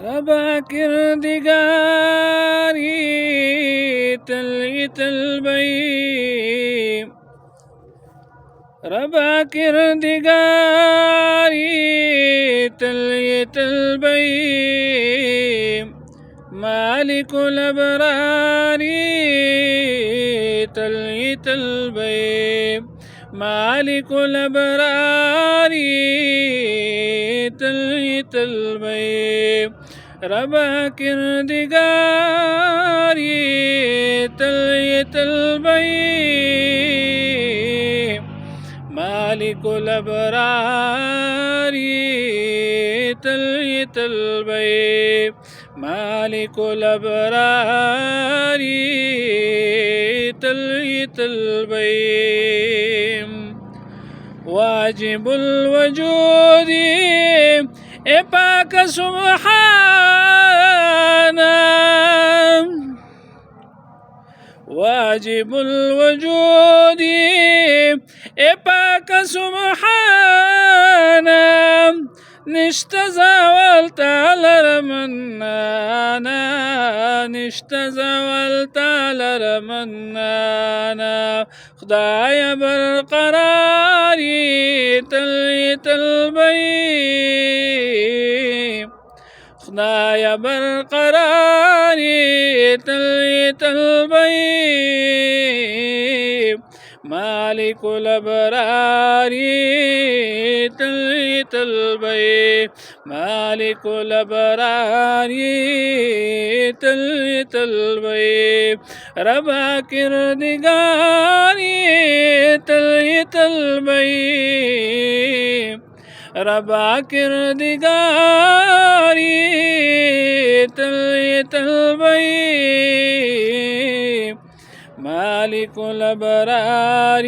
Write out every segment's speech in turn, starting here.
ربا كردگاری تلیت البیم ربا كردگاری تلیت البیم مالك الأبرار تليت البيب مالك الأبرار تليت البيب ربا كردگاری تليت البيب مالك الأبرار تليت البيب مالك الأبرار تليت البيب واجب الوجود إباك سبحانه واجب الوجود إباك سبحانه نشتزاولت على رمنانا نشتزاولت على رمنانا خدايا برقراري تليت البيب خدايا برقراري تليت البيب مالك الأبرار تليت البيب مالك الأبرار تليت البيب ربا كردگاری تليت البيب ربا كردگاری تليت البيب مالك الأبرار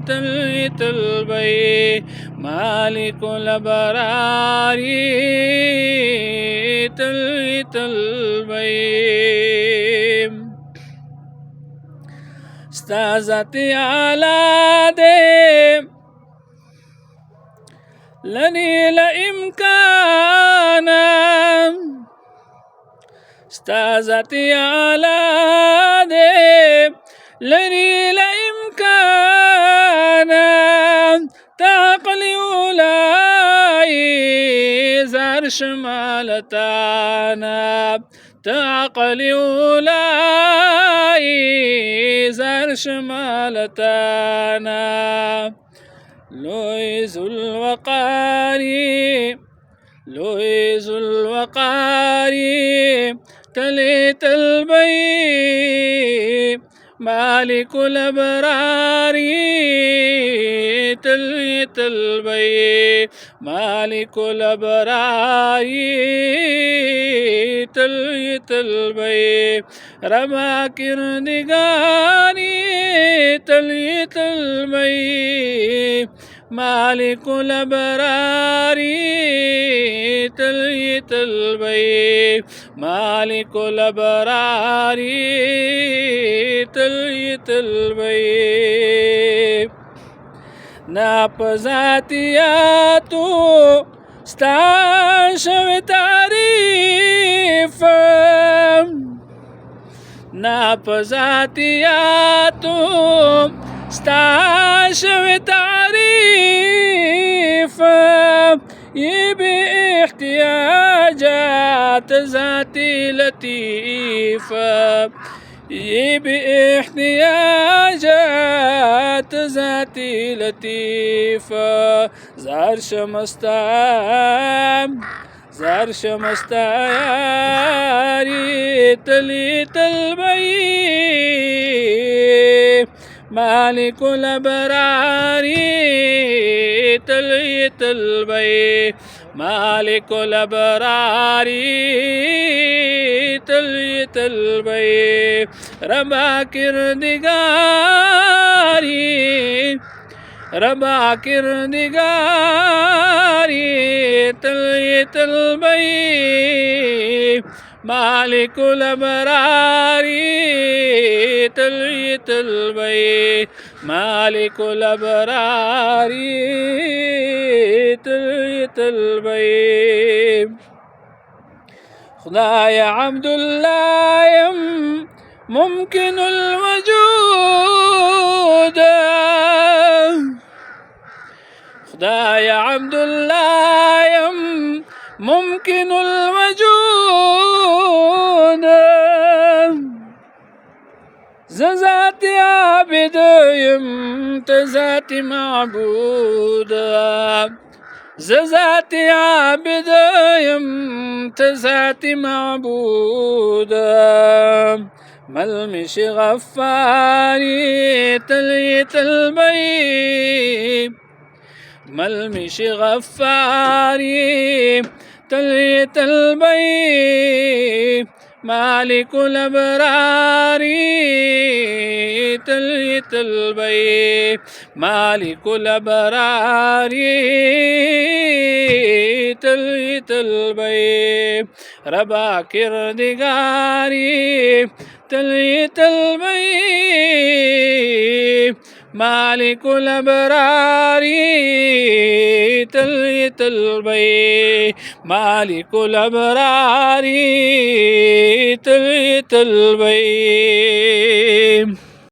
تليت البيب مالك الأبرار تليت البيب استازتي على ديم لني لإمكانا استازتي على ديم لني لإمكانا تعقلي ولاي زار شمالتانا تعقلي ولاي زار شمالتانا لويز الوقاري لويز الوقاري تليت البيب مالك الأبرار تليت البيب مالك الأبرار تليت البيب ربا كردگاری تليت البيب مالك الأبرار تليت البيب مالك الأبرار تليت البيب ناپذاتیاتو ستاشو تعریف ناپذاتیاتو ستاشو تعریف یہ بھی احتیاجات ذاتی لطیف یہ بھی احتیاجات ذاتی لطیف زار شمستا یاری تلیت البیب مالك الأبرار تليت البيب مالك الأبرار تليت البيب ربا كردگاری ربا كردگاری تليت البيب مالك الأبرار تليت البيب مالك الأبرار تليت البيب خدايا عبد الله ممكن الوجود، خدايا عبد الله ممكن الوجود، زاتي عابد زاتي معبود، زاتي عابد زاتي معبود، ملمش غفاري تليت البيب، ملمش غفاري تليت البيب، مالك الأبرار تليت البيب، مالك الأبرار تليت البيب، ربا كردقاري تليت البيب، مالك الأبرار تليت البيب، مالك الأبرار تليت البيب.